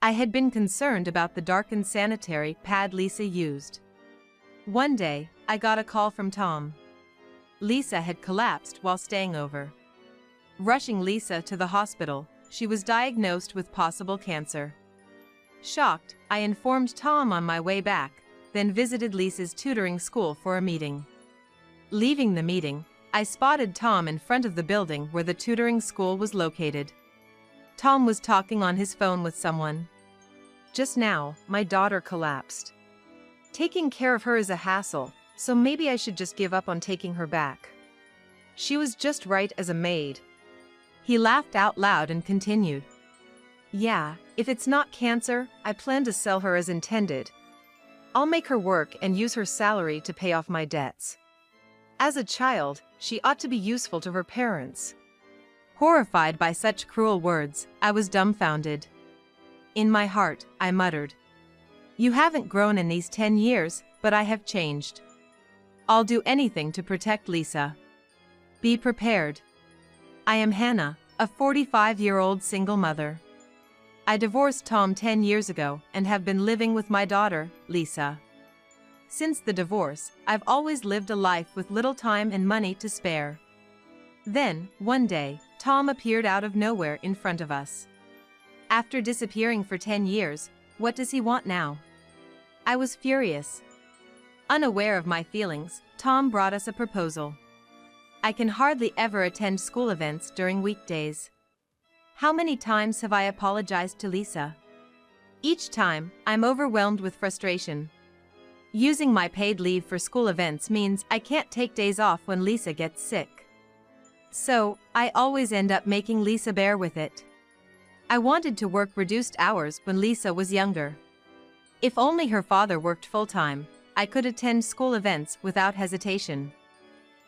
I had been concerned about the darkened sanitary pad Lisa used. One day, I got a call from Tom. Lisa had collapsed while staying over. Rushing Lisa to the hospital, she was diagnosed with possible cancer. Shocked, I informed Tom on my way back, then visited Lisa's tutoring school for a meeting. Leaving the meeting, I spotted Tom in front of the building where the tutoring school was located. Tom was talking on his phone with someone. "Just now, my daughter collapsed. Taking care of her is a hassle, so maybe I should just give up on taking her back. She was just right as a maid." He laughed out loud and continued. "Yeah, if it's not cancer, I plan to sell her as intended. I'll make her work and use her salary to pay off my debts. As a child, she ought to be useful to her parents." Horrified by such cruel words, I was dumbfounded. In my heart, I muttered, "You haven't grown in these 10 years, but I have changed. I'll do anything to protect Lisa. Be prepared. I am Hannah, a 45-year-old single mother. I divorced Tom 10 years ago and have been living with my daughter, Lisa. Since the divorce, I've always lived a life with little time and money to spare." Then, one day, Tom appeared out of nowhere in front of us. After disappearing for 10 years, what does he want now? I was furious. Unaware of my feelings, Tom brought us a proposal. I can hardly ever attend school events during weekdays. How many times have I apologized to Lisa? Each time, I'm overwhelmed with frustration. Using my paid leave for school events means I can't take days off when Lisa gets sick. So, I always end up making Lisa bear with it. I wanted to work reduced hours when Lisa was younger. If only her father worked full-time, I could attend school events without hesitation.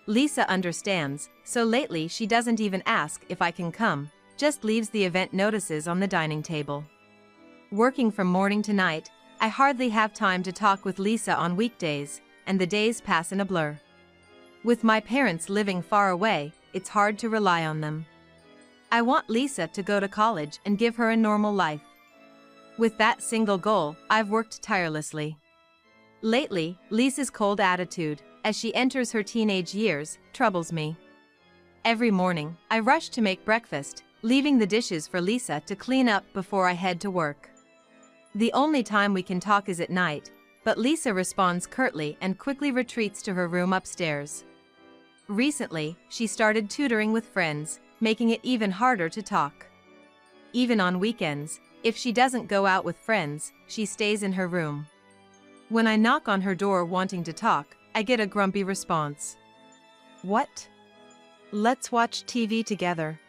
Lisa understands, so lately she doesn't even ask if I can come, just leaves the event notices on the dining table. Working from morning to night, I hardly have time to talk with Lisa on weekdays, and the days pass in a blur. With my parents living far away, it's hard to rely on them. I want Lisa to go to college and give her a normal life. With that single goal, I've worked tirelessly. Lately, Lisa's cold attitude, as she enters her teenage years, troubles me. Every morning, I rush to make breakfast, leaving the dishes for Lisa to clean up before I head to work. The only time we can talk is at night, but Lisa responds curtly and quickly retreats to her room upstairs. Recently, she started tutoring with friends, making it even harder to talk. Even on weekends, if she doesn't go out with friends, she stays in her room. When I knock on her door wanting to talk, I get a grumpy response. "What? Let's watch TV together.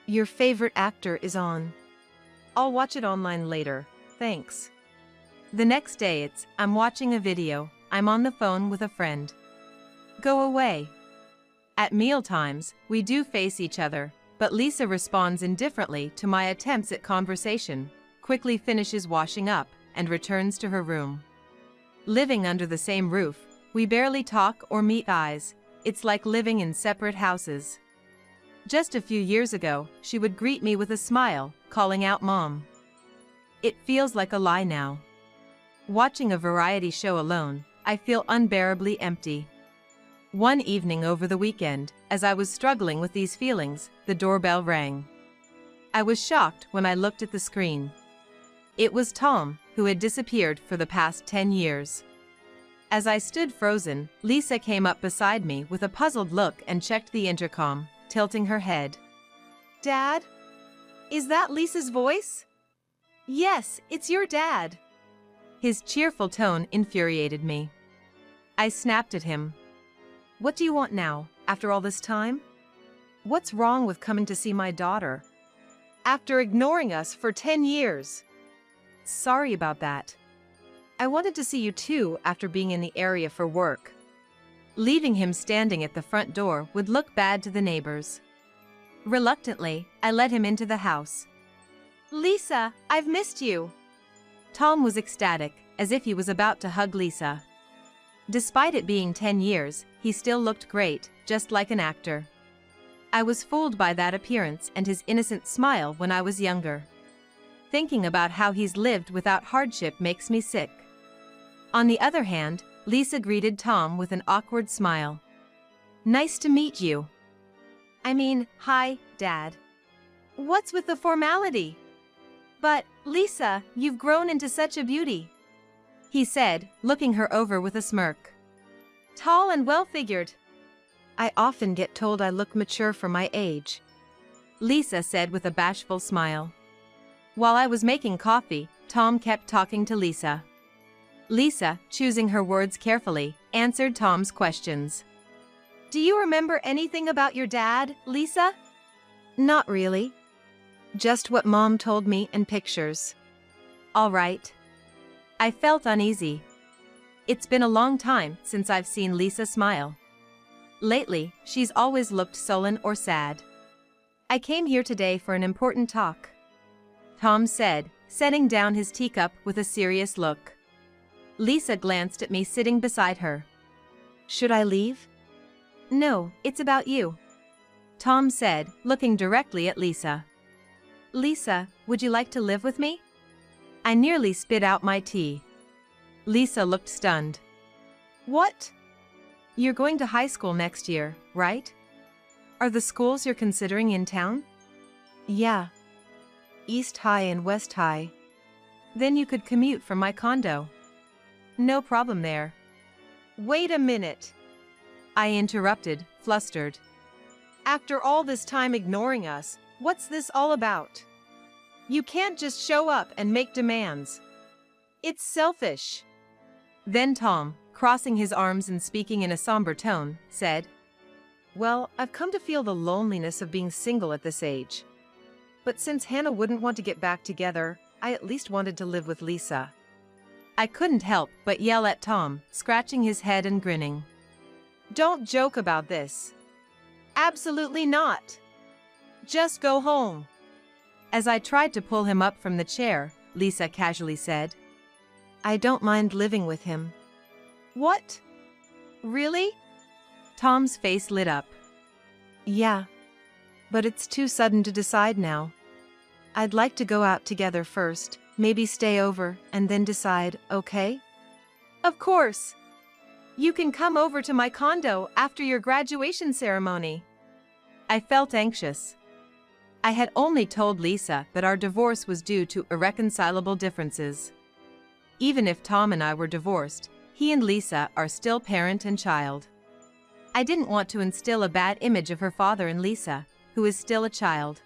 Your favorite actor is on. I'll watch it online later, thanks." The next day I'm watching a video, I'm on the phone with a friend. Go away. At mealtimes, we do face each other, but Lisa responds indifferently to my attempts at conversation, quickly finishes washing up, and returns to her room. Living under the same roof, we barely talk or meet eyes. It's like living in separate houses. Just a few years ago, she would greet me with a smile, calling out Mom. It feels like a lie now. Watching a variety show alone, I feel unbearably empty. One evening over the weekend, as I was struggling with these feelings, the doorbell rang. I was shocked when I looked at the screen. It was Tom, who had disappeared for the past 10 years. As I stood frozen, Lisa came up beside me with a puzzled look and checked the intercom, tilting her head. "Dad? Is that Lisa's voice?" "Yes, it's your dad." His cheerful tone infuriated me. I snapped at him. "What do you want now, after all this time? What's wrong with coming to see my daughter? After ignoring us for 10 years. Sorry about that. I wanted to see you too after being in the area for work." Leaving him standing at the front door would look bad to the neighbors. Reluctantly, I led him into the house. "Lisa, I've missed you." Tom was ecstatic, as if he was about to hug Lisa. Despite it being 10 years, he still looked great, just like an actor. I was fooled by that appearance and his innocent smile when I was younger. Thinking about how he's lived without hardship makes me sick. On the other hand, Lisa greeted Tom with an awkward smile. Nice to meet you. I mean, hi, Dad. What's with the formality? But, Lisa, you've grown into such a beauty, he said, looking her over with a smirk. Tall and well-figured. I often get told I look mature for my age, Lisa said with a bashful smile. While I was making coffee, Tom kept talking to Lisa. Lisa, choosing her words carefully, answered Tom's questions. Do you remember anything about your dad, Lisa? Not really. Just what Mom told me in pictures. All right. I felt uneasy. It's been a long time since I've seen Lisa smile. Lately, she's always looked sullen or sad. I came here today for an important talk, Tom said, setting down his teacup with a serious look. Lisa glanced at me sitting beside her. Should I leave? No, it's about you, Tom said, looking directly at Lisa. Lisa, would you like to live with me? I nearly spit out my tea. Lisa looked stunned. What? You're going to high school next year, right? Are the schools you're considering in town? Yeah. East High and West High. Then you could commute from my condo. No problem there. Wait a minute, I interrupted, flustered. After all this time ignoring us, what's this all about? You can't just show up and make demands. It's selfish. Then Tom, crossing his arms and speaking in a somber tone, said, Well, I've come to feel the loneliness of being single at this age. But since Hannah wouldn't want to get back together, I at least wanted to live with Lisa. I couldn't help but yell at Tom, scratching his head and grinning. Don't joke about this. Absolutely not. Just go home. As I tried to pull him up from the chair, Lisa casually said, I don't mind living with him. What? Really? Tom's face lit up. Yeah. But it's too sudden to decide now. I'd like to go out together first, maybe stay over, and then decide, okay? Of course. You can come over to my condo after your graduation ceremony. I felt anxious. I had only told Lisa that our divorce was due to irreconcilable differences. Even if Tom and I were divorced, he and Lisa are still parent and child. I didn't want to instill a bad image of her father in Lisa, who is still a child.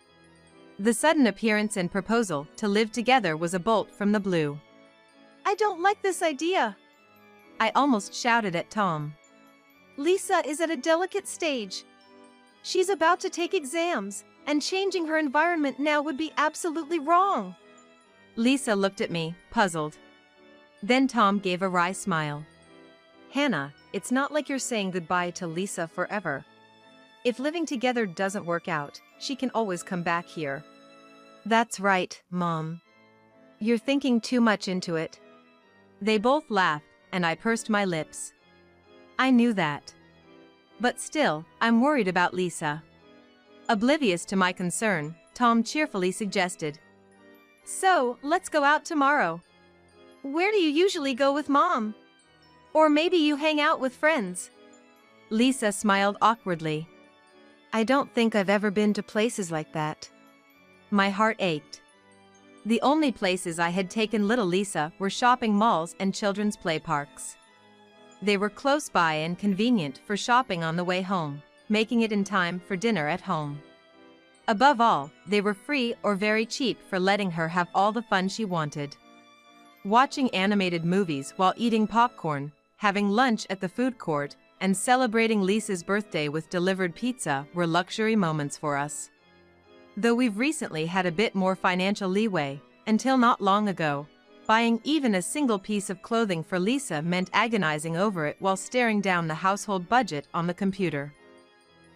The sudden appearance and proposal to live together was a bolt from the blue. I don't like this idea, I almost shouted at Tom. Lisa is at a delicate stage. She's about to take exams, and changing her environment now would be absolutely wrong. Lisa looked at me, puzzled. Then Tom gave a wry smile. Hannah, it's not like you're saying goodbye to Lisa forever. If living together doesn't work out, she can always come back here. That's right, Mom. You're thinking too much into it. They both laughed, and I pursed my lips. I knew that. But still, I'm worried about Lisa. Oblivious to my concern, Tom cheerfully suggested. So, let's go out tomorrow. Where do you usually go with Mom? Or maybe you hang out with friends? Lisa smiled awkwardly. I don't think I've ever been to places like that. My heart ached. The only places I had taken little Lisa were shopping malls and children's play parks. They were close by and convenient for shopping on the way home, making it in time for dinner at home. Above all, they were free or very cheap for letting her have all the fun she wanted. Watching animated movies while eating popcorn, having lunch at the food court, and celebrating Lisa's birthday with delivered pizza were luxury moments for us. Though we've recently had a bit more financial leeway, until not long ago, buying even a single piece of clothing for Lisa meant agonizing over it while staring down the household budget on the computer.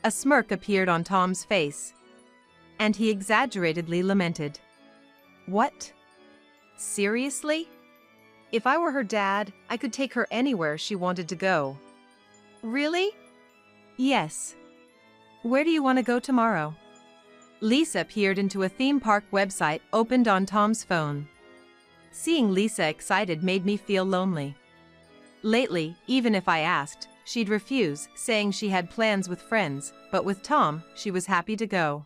A smirk appeared on Tom's face, and he exaggeratedly lamented. What? Seriously? If I were her dad, I could take her anywhere she wanted to go. Really? Yes. Where do you want to go tomorrow? Lisa peered into a theme park website opened on Tom's phone. Seeing Lisa excited made me feel lonely. Lately, even if I asked, she'd refuse, saying she had plans with friends, but with Tom, she was happy to go.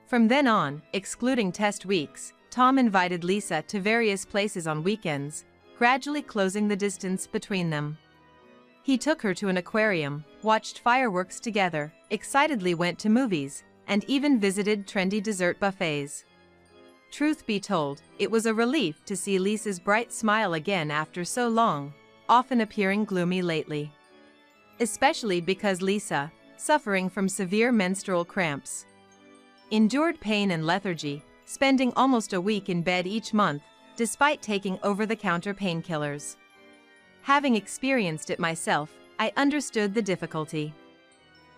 From then on, excluding test weeks, Tom invited Lisa to various places on weekends, gradually closing the distance between them. He took her to an aquarium, watched fireworks together, excitedly went to movies, and even visited trendy dessert buffets. Truth be told, it was a relief to see Lisa's bright smile again after so long, often appearing gloomy lately. Especially because Lisa, suffering from severe menstrual cramps, endured pain and lethargy, spending almost a week in bed each month, despite taking over-the-counter painkillers. Having experienced it myself, I understood the difficulty.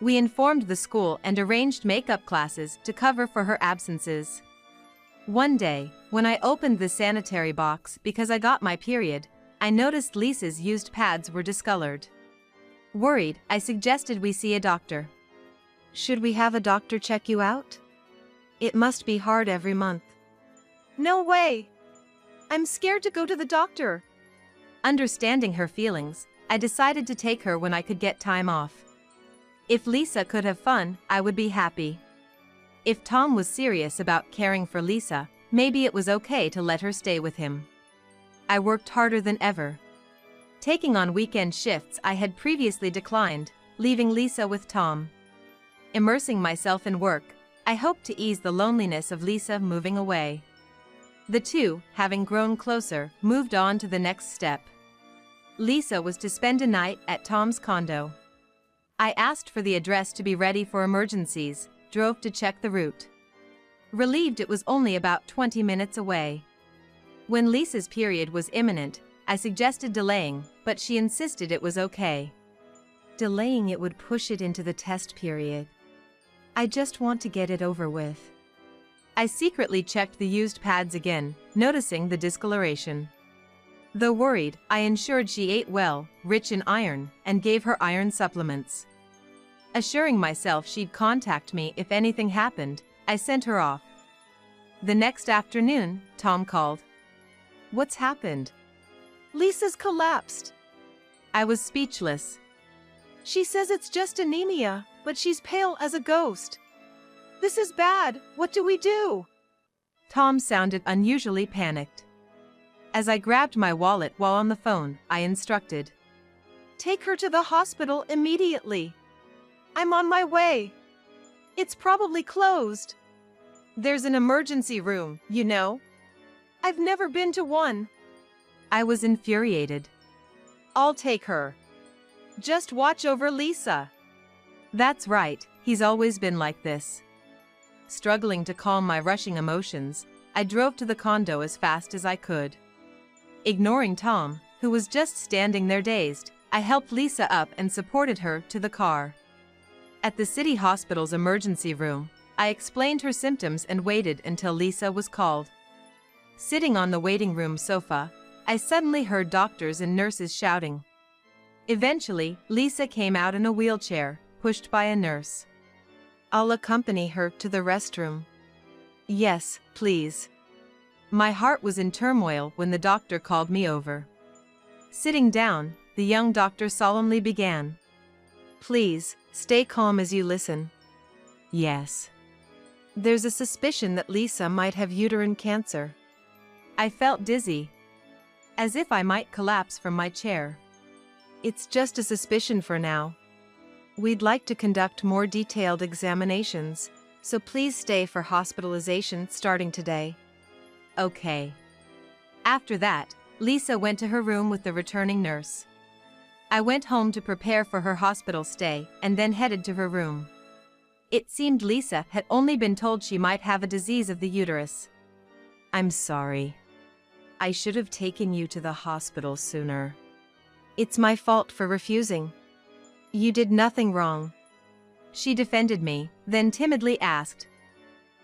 We informed the school and arranged makeup classes to cover for her absences. One day, when I opened the sanitary box because I got my period, I noticed Lisa's used pads were discolored. Worried, I suggested we see a doctor. Should we have a doctor check you out? It must be hard every month. No way! I'm scared to go to the doctor. Understanding her feelings, I decided to take her when I could get time off. If Lisa could have fun, I would be happy. If Tom was serious about caring for Lisa, maybe it was okay to let her stay with him. I worked harder than ever, taking on weekend shifts I had previously declined, leaving Lisa with Tom. Immersing myself in work, I hoped to ease the loneliness of Lisa moving away. The two, having grown closer, moved on to the next step. Lisa was to spend a night at Tom's condo. I asked for the address to be ready for emergencies, drove to check the route. Relieved it was only about 20 minutes away. When Lisa's period was imminent, I suggested delaying, but she insisted it was okay. Delaying it would push it into the test period. I just want to get it over with. I secretly checked the used pads again, noticing the discoloration. Though worried, I ensured she ate well, rich in iron, and gave her iron supplements. Assuring myself she'd contact me if anything happened, I sent her off. The next afternoon, Tom called. What's happened? Lisa's collapsed. I was speechless. She says it's just anemia, but she's pale as a ghost. This is bad. What do we do? Tom sounded unusually panicked. As I grabbed my wallet while on the phone, I instructed. Take her to the hospital immediately. I'm on my way. It's probably closed. There's an emergency room, you know. I've never been to one. I was infuriated. I'll take her. Just watch over Lisa. That's right, he's always been like this. Struggling to calm my rushing emotions, I drove to the condo as fast as I could. Ignoring Tom, who was just standing there dazed, I helped Lisa up and supported her to the car. At the city hospital's emergency room, I explained her symptoms and waited until Lisa was called. Sitting on the waiting room sofa, I suddenly heard doctors and nurses shouting. Eventually, Lisa came out in a wheelchair, pushed by a nurse. I'll accompany her to the restroom. Yes, please. My heart was in turmoil when the doctor called me over. Sitting down, the young doctor solemnly began. Please, stay calm as you listen. Yes. There's a suspicion that Lisa might have uterine cancer. I felt dizzy, as if I might collapse from my chair. It's just a suspicion for now. We'd like to conduct more detailed examinations, so please stay for hospitalization starting today. Okay. After that, Lisa went to her room with the returning nurse. I went home to prepare for her hospital stay and then headed to her room. It seemed Lisa had only been told she might have a disease of the uterus. I'm sorry. I should have taken you to the hospital sooner. It's my fault for refusing. You did nothing wrong. She defended me, then timidly asked,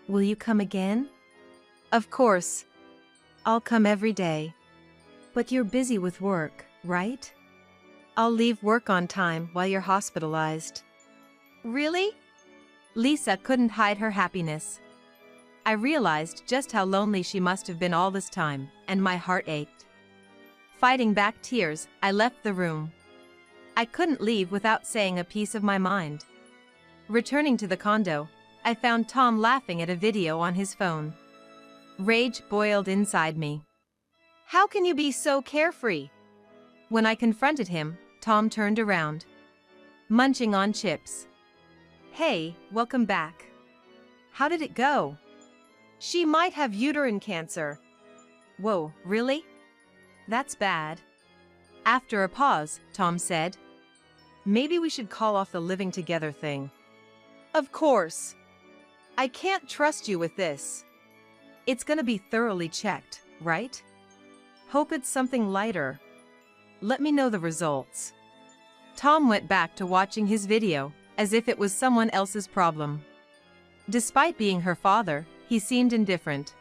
Will you come again? Of course. I'll come every day. But you're busy with work, right? I'll leave work on time while you're hospitalized. Really? Lisa couldn't hide her happiness. I realized just how lonely she must have been all this time, and my heart ached. Fighting back tears, I left the room. I couldn't leave without saying a piece of my mind. Returning to the condo, I found Tom laughing at a video on his phone. Rage boiled inside me. How can you be so carefree? When I confronted him, Tom turned around, munching on chips. Hey, welcome back. How did it go? She might have uterine cancer. Whoa, really? That's bad. After a pause, Tom said, Maybe we should call off the living together thing. Of course. I can't trust you with this. It's gonna be thoroughly checked, right? Hope it's something lighter. Let me know the results. Tom went back to watching his video, as if it was someone else's problem. Despite being her father, he seemed indifferent.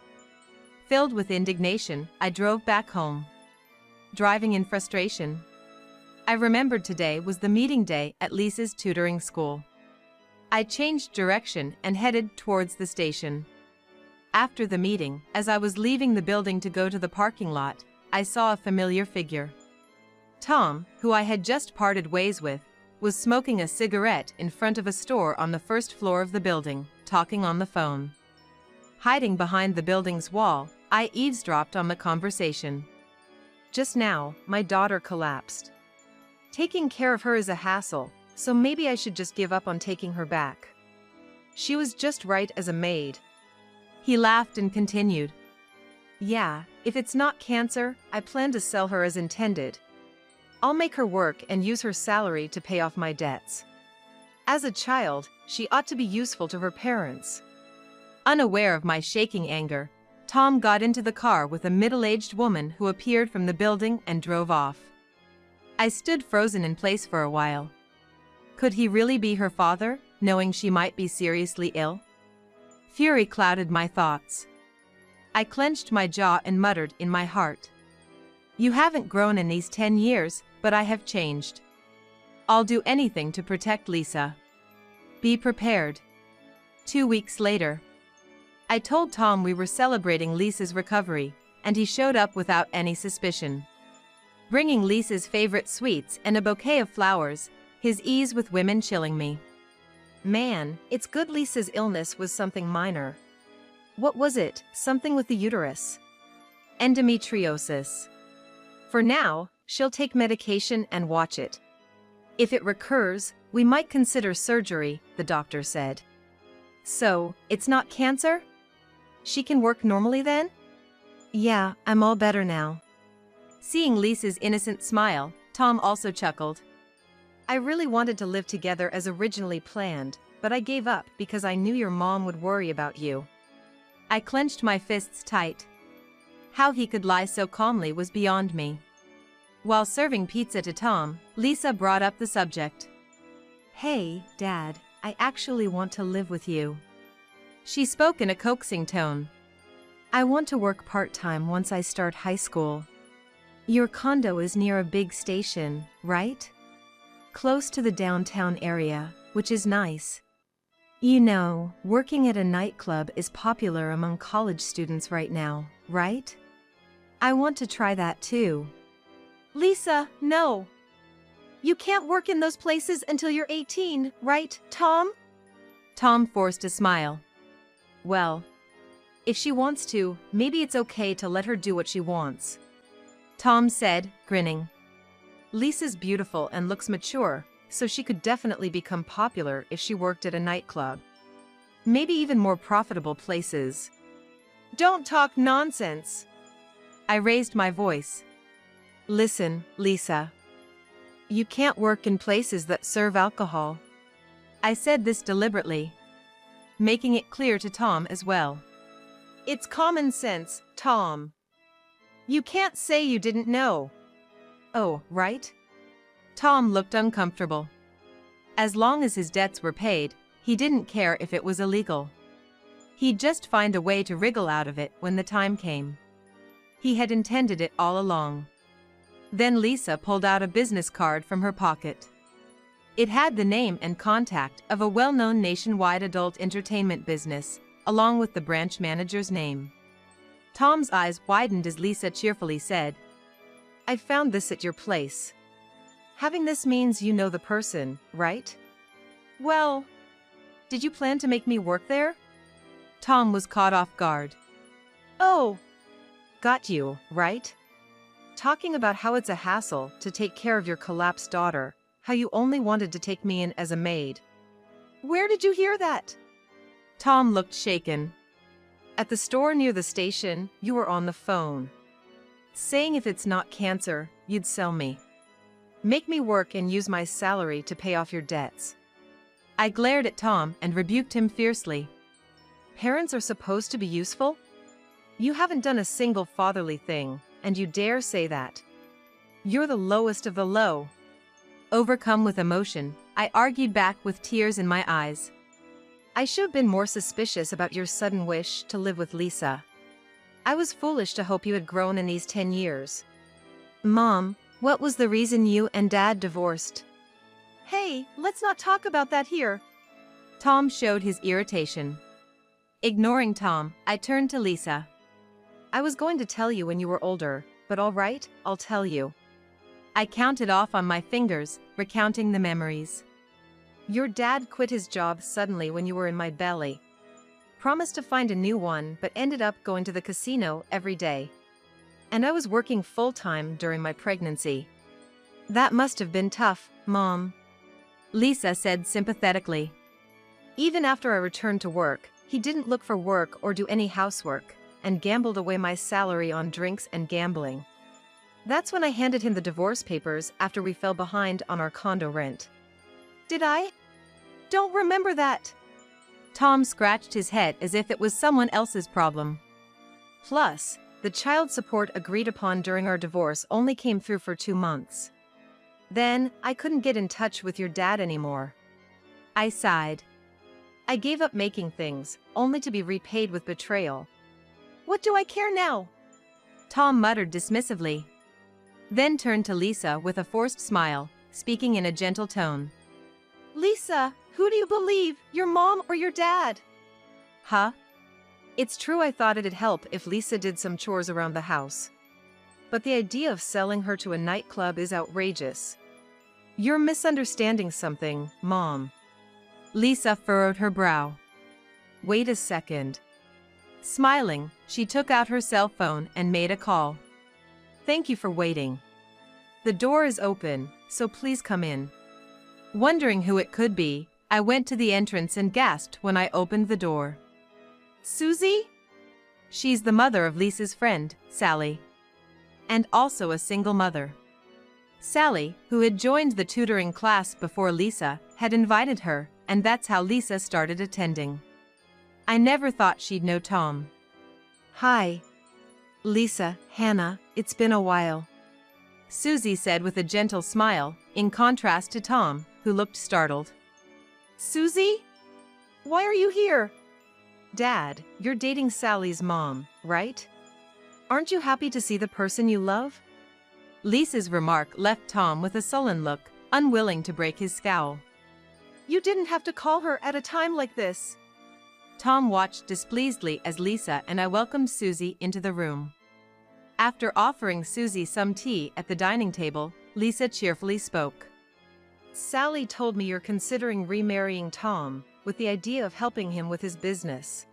Filled with indignation, I drove back home. Driving in frustration, I remembered today was the meeting day at Lisa's tutoring school. I changed direction and headed towards the station. After the meeting, as I was leaving the building to go to the parking lot, I saw a familiar figure. Tom, who I had just parted ways with, was smoking a cigarette in front of a store on the first floor of the building, talking on the phone. Hiding behind the building's wall, I eavesdropped on the conversation. Just now, my daughter collapsed. Taking care of her is a hassle, so maybe I should just give up on taking her back. She was just right as a maid. He laughed and continued. Yeah, if it's not cancer, I plan to sell her as intended. I'll make her work and use her salary to pay off my debts. As a child, she ought to be useful to her parents. Unaware of my shaking anger, Tom got into the car with a middle-aged woman who appeared from the building and drove off. I stood frozen in place for a while. Could he really be her father, knowing she might be seriously ill? Fury clouded my thoughts. I clenched my jaw and muttered in my heart. You haven't grown in these 10 years, but I have changed. I'll do anything to protect Lisa. Be prepared. 2 weeks later, I told Tom we were celebrating Lisa's recovery, and he showed up without any suspicion. Bringing Lisa's favorite sweets and a bouquet of flowers, his ease with women chilling me. Man, it's good Lisa's illness was something minor. What was it? Something with the uterus? Endometriosis. For now, she'll take medication and watch it. If it recurs, we might consider surgery, the doctor said. So, it's not cancer? She can work normally then? Yeah, I'm all better now. Seeing Lisa's innocent smile, Tom also chuckled. I really wanted to live together as originally planned, but I gave up because I knew your mom would worry about you. I clenched my fists tight. How he could lie so calmly was beyond me. While serving pizza to Tom, Lisa brought up the subject. Hey, Dad, I actually want to live with you. She spoke in a coaxing tone. I want to work part-time once I start high school. Your condo is near a big station, right? Close to the downtown area, which is nice. You know, working at a nightclub is popular among college students right now, right? I want to try that too. Lisa, no. You can't work in those places until you're 18, right, Tom? Tom forced a smile. Well, if she wants to, maybe it's okay to let her do what she wants. Tom said, grinning. Lisa's beautiful and looks mature, so she could definitely become popular if she worked at a nightclub. Maybe even more profitable places. Don't talk nonsense. I raised my voice. Listen, Lisa. You can't work in places that serve alcohol. I said this deliberately, making it clear to Tom as well. It's common sense, Tom. You can't say you didn't know. Oh, right? Tom looked uncomfortable. As long as his debts were paid, he didn't care if it was illegal. He'd just find a way to wriggle out of it when the time came. He had intended it all along. Then Lisa pulled out a business card from her pocket. It had the name and contact of a well-known nationwide adult entertainment business, along with the branch manager's name. Tom's eyes widened as Lisa cheerfully said, "I found this at your place. Having this means you know the person, right?" "Well, did you plan to make me work there?" Tom was caught off guard. "Oh, got you, right? Talking about how it's a hassle to take care of your collapsed daughter, how you only wanted to take me in as a maid." "Where did you hear that?" Tom looked shaken. "At the store near the station, you were on the phone, saying if it's not cancer, you'd sell me. Make me work and use my salary to pay off your debts." I glared at Tom and rebuked him fiercely. "Parents are supposed to be useful? You haven't done a single fatherly thing, and you dare say that? You're the lowest of the low." Overcome with emotion, I argued back with tears in my eyes. "I should have been more suspicious about your sudden wish to live with Lisa. I was foolish to hope you had grown in these 10 years. Mom, what was the reason you and Dad divorced?" "Hey, let's not talk about that here." Tom showed his irritation. Ignoring Tom, I turned to Lisa. "I was going to tell you when you were older, but all right, I'll tell you." I counted off on my fingers, recounting the memories. "Your dad quit his job suddenly when you were in my belly. Promised to find a new one but ended up going to the casino every day. And I was working full-time during my pregnancy. That must have been tough, Mom," Lisa said sympathetically. "Even after I returned to work, he didn't look for work or do any housework, and gambled away my salary on drinks and gambling. That's when I handed him the divorce papers after we fell behind on our condo rent." "Did I? Don't remember that." Tom scratched his head as if it was someone else's problem. "Plus, the child support agreed upon during our divorce only came through for 2 months. Then, I couldn't get in touch with your dad anymore." I sighed. "I gave up making things, only to be repaid with betrayal. What do I care now?" Tom muttered dismissively. Then turned to Lisa with a forced smile, speaking in a gentle tone. "Lisa, who do you believe, your mom or your dad?" Huh? It's true I thought it'd help if Lisa did some chores around the house. But the idea of selling her to a nightclub is outrageous. You're misunderstanding something, Mom." Lisa furrowed her brow. "Wait a second." Smiling, she took out her cell phone and made a call. "Thank you for waiting. The door is open, so please come in." Wondering who it could be, I went to the entrance and gasped when I opened the door. "Susie?" She's the mother of Lisa's friend, Sally. And also a single mother. Sally, who had joined the tutoring class before Lisa, had invited her, and that's how Lisa started attending. I never thought she'd know Tom. "Hi. Lisa, Hannah, it's been a while," Susie said with a gentle smile, in contrast to Tom, who looked startled. "Susie? Why are you here?" "Dad, you're dating Sally's mom, right? Aren't you happy to see the person you love?" Lisa's remark left Tom with a sullen look, unwilling to break his scowl. "You didn't have to call her at a time like this." Tom watched displeasedly as Lisa and I welcomed Susie into the room. After offering Susie some tea at the dining table, Lisa cheerfully spoke. "Sally told me you're considering remarrying Tom, with the idea of helping him with his business.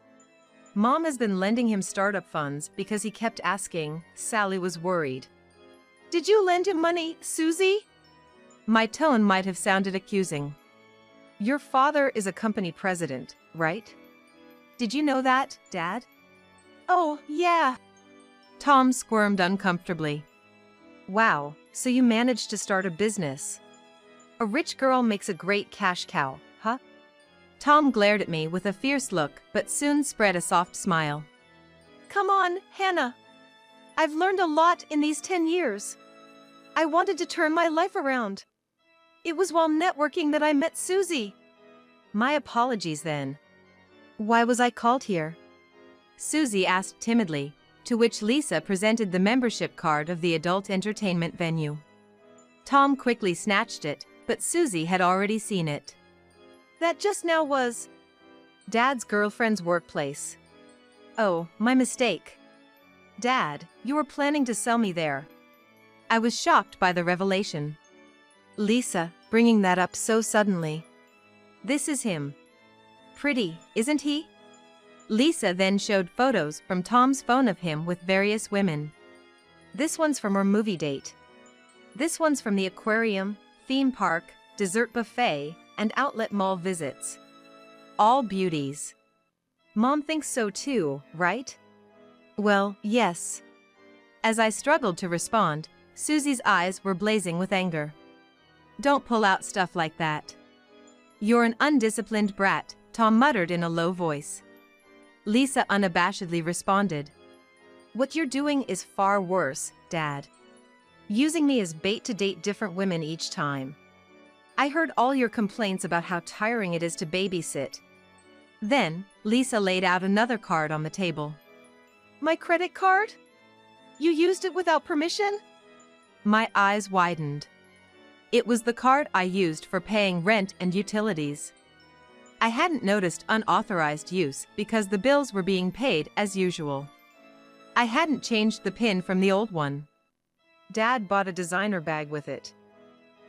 Mom has been lending him startup funds because he kept asking. Sally was worried." "Did you lend him money, Susie?" My tone might have sounded accusing. "Your father is a company president, right? Did you know that, Dad?" "Oh, yeah." Tom squirmed uncomfortably. "Wow, so you managed to start a business. A rich girl makes a great cash cow, huh?" Tom glared at me with a fierce look, but soon spread a soft smile. "Come on, Hannah. I've learned a lot in these 10 years. I wanted to turn my life around. It was while networking that I met Susie." "My apologies then. Why was I called here?" Susie asked timidly, to which Lisa presented the membership card of the adult entertainment venue. Tom quickly snatched it, but Susie had already seen it. That just now was Dad's girlfriend's workplace. Oh, my mistake. Dad, you were planning to sell me there. I was shocked by the revelation. Lisa, bringing that up so suddenly. This is him. Pretty, isn't he? Lisa then showed photos from Tom's phone of him with various women. This one's from our movie date. This one's from the aquarium, theme park, dessert buffet, and outlet mall visits. All beauties. Mom thinks so too, right? Well, yes. As I struggled to respond, Susie's eyes were blazing with anger. Don't pull out stuff like that. You're an undisciplined brat, Tom muttered in a low voice. Lisa unabashedly responded. What you're doing is far worse, Dad. Using me as bait to date different women each time. I heard all your complaints about how tiring it is to babysit. Then, Lisa laid out another card on the table. my credit card? You used it without permission? My eyes widened. It was the card I used for paying rent and utilities. I hadn't noticed unauthorized use because the bills were being paid as usual. I hadn't changed the PIN from the old one. Dad bought a designer bag with it.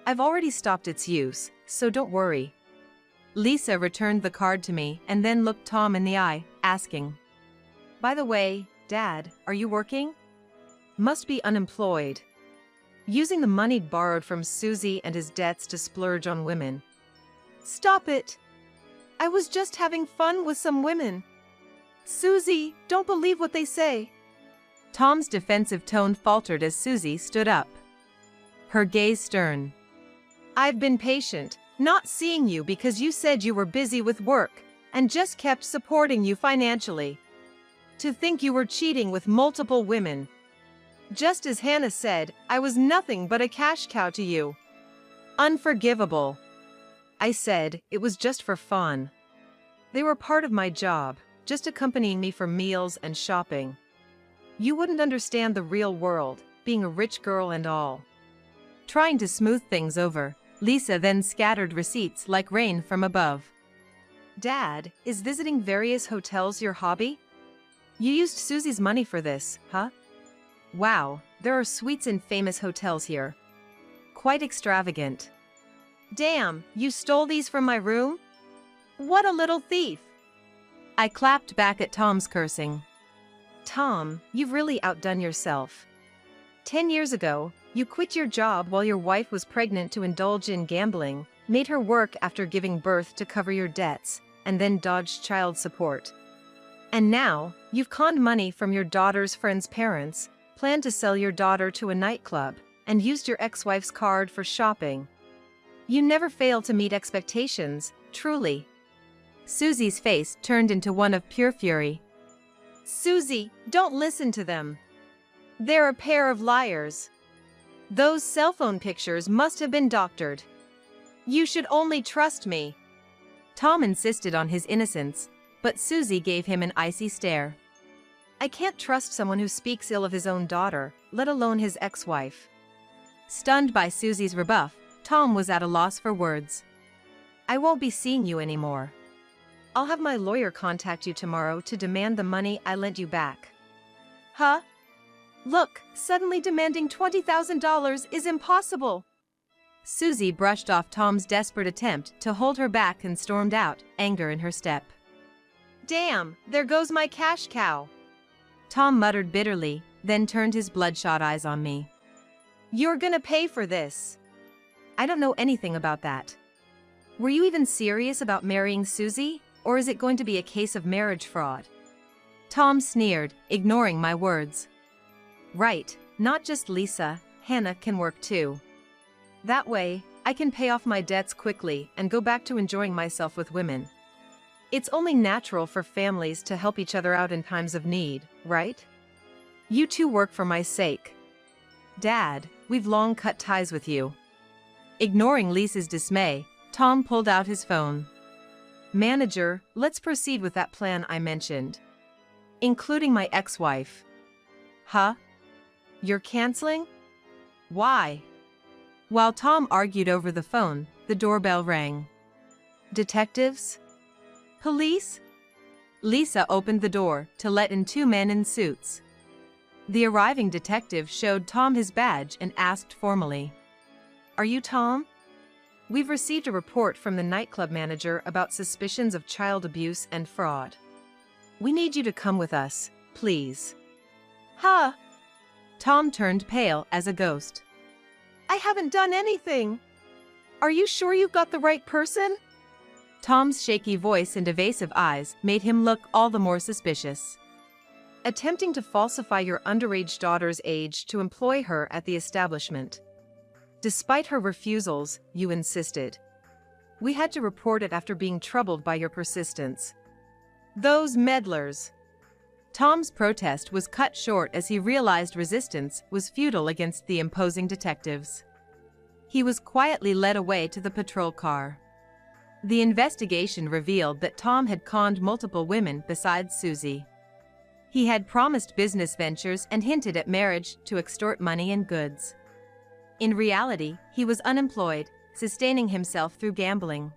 I've already stopped its use, so don't worry. Lisa returned the card to me and then looked Tom in the eye, asking, By the way, Dad, are you working? Must be unemployed. Using the money borrowed from Susie and his debts to splurge on women. Stop it! I was just having fun with some women. Susie, don't believe what they say. Tom's defensive tone faltered as Susie stood up. Her gaze stern. I've been patient, not seeing you because you said you were busy with work, and just kept supporting you financially. To think you were cheating with multiple women. Just as Hannah said, I was nothing but a cash cow to you. Unforgivable. I said it was just for fun. They were part of my job, just accompanying me for meals and shopping. You wouldn't understand the real world, being a rich girl and all. Trying to smooth things over, Lisa then scattered receipts like rain from above. Dad, is visiting various hotels your hobby? You used Susie's money for this, huh? Wow, there are suites in famous hotels here. Quite extravagant. Damn, you stole these from my room? What a little thief! I clapped back at Tom's cursing. Tom, you've really outdone yourself. 10 years ago, you quit your job while your wife was pregnant to indulge in gambling, made her work after giving birth to cover your debts, and then dodged child support. And now, you've conned money from your daughter's friend's parents, planned to sell your daughter to a nightclub, and used your ex-wife's card for shopping. You never fail to meet expectations, truly. Susie's face turned into one of pure fury. Susie, don't listen to them. They're a pair of liars. Those cell phone pictures must have been doctored. You should only trust me. Tom insisted on his innocence, but Susie gave him an icy stare. I can't trust someone who speaks ill of his own daughter, let alone his ex-wife. Stunned by Susie's rebuff, Tom was at a loss for words. I won't be seeing you anymore. I'll have my lawyer contact you tomorrow to demand the money I lent you back. Huh? Look, suddenly demanding $20,000 is impossible. Susie brushed off Tom's desperate attempt to hold her back and stormed out, anger in her step. Damn, there goes my cash cow. Tom muttered bitterly, then turned his bloodshot eyes on me. You're gonna pay for this. I don't know anything about that. Were you even serious about marrying Susie, or is it going to be a case of marriage fraud? Tom sneered, ignoring my words. Right, not just Lisa, Hannah can work too. That way, I can pay off my debts quickly and go back to enjoying myself with women. It's only natural for families to help each other out in times of need, right? You two work for my sake. Dad, we've long cut ties with you. Ignoring Lisa's dismay, Tom pulled out his phone. Manager, let's proceed with that plan I mentioned. Including my ex-wife. Huh? You're canceling? Why? While Tom argued over the phone, the doorbell rang. Detectives? Police? Lisa opened the door to let in two men in suits. The arriving detective showed Tom his badge and asked formally, Are you Tom? We've received a report from the nightclub manager about suspicions of child abuse and fraud. We need you to come with us, please. Huh? Tom turned pale as a ghost. I haven't done anything. Are you sure you've got the right person? Tom's shaky voice and evasive eyes made him look all the more suspicious. Attempting to falsify your underage daughter's age to employ her at the establishment. Despite her refusals, you insisted. We had to report it after being troubled by your persistence. Those meddlers. Tom's protest was cut short as he realized resistance was futile against the imposing detectives. He was quietly led away to the patrol car. The investigation revealed that Tom had conned multiple women besides Susie. He had promised business ventures and hinted at marriage to extort money and goods. In reality, he was unemployed, sustaining himself through gambling.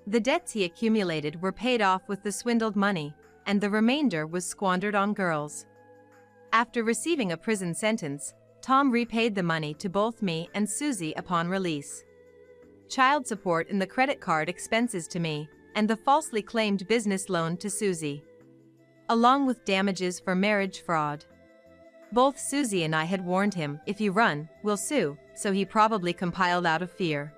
The debts he accumulated were paid off with the swindled money, and the remainder was squandered on girls. After receiving a prison sentence, Tom repaid the money to both me and Susie upon release. Child support and the credit card expenses to me, and the falsely claimed business loan to Susie, along with damages for marriage fraud. Both Susie and I had warned him, if you run, we'll sue, so he probably compiled out of fear.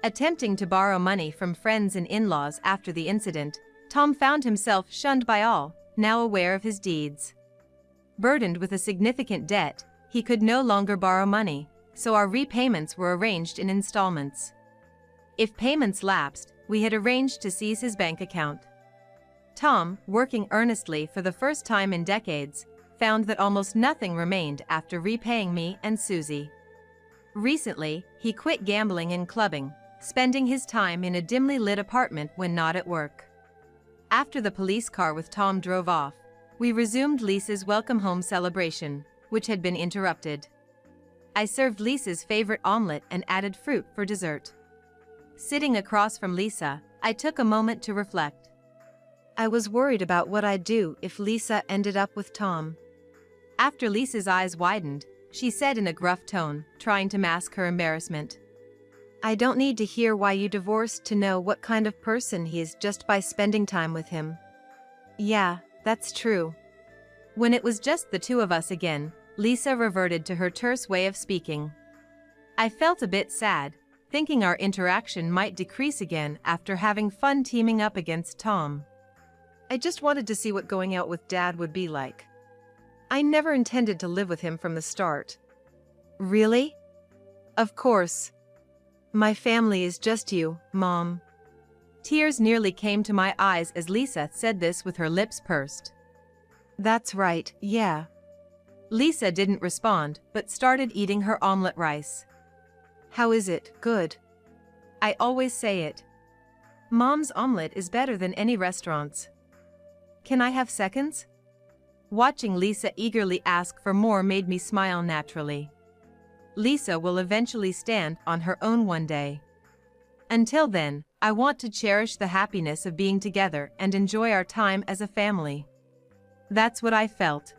Attempting to borrow money from friends and in-laws after the incident, Tom found himself shunned by all, now aware of his deeds. Burdened with a significant debt, he could no longer borrow money, so our repayments were arranged in installments. If payments lapsed, we had arranged to seize his bank account. Tom, working earnestly for the first time in decades, found that almost nothing remained after repaying me and Susie. Recently, he quit gambling and clubbing, spending his time in a dimly lit apartment when not at work. After the police car with Tom drove off, we resumed Lisa's welcome home celebration, which had been interrupted. I served Lisa's favorite omelet and added fruit for dessert. Sitting across from Lisa, I took a moment to reflect. I was worried about what I'd do if Lisa ended up with Tom. After Lisa's eyes widened, she said in a gruff tone, trying to mask her embarrassment, I don't need to hear why you divorced to know what kind of person he is just by spending time with him. Yeah, that's true. When it was just the two of us again, Lisa reverted to her terse way of speaking. I felt a bit sad, thinking our interaction might decrease again after having fun teaming up against Tom. I just wanted to see what going out with Dad would be like. I never intended to live with him from the start. Really? Of course. My family is just you, Mom. Tears nearly came to my eyes as Lisa said this with her lips pursed. That's right, yeah. Lisa didn't respond, but started eating her omelet rice. How is it? Good. I always say it. Mom's omelet is better than any restaurant's. Can I have seconds? Watching Lisa eagerly ask for more made me smile naturally. Lisa will eventually stand on her own one day. Until then, I want to cherish the happiness of being together and enjoy our time as a family. That's what I felt.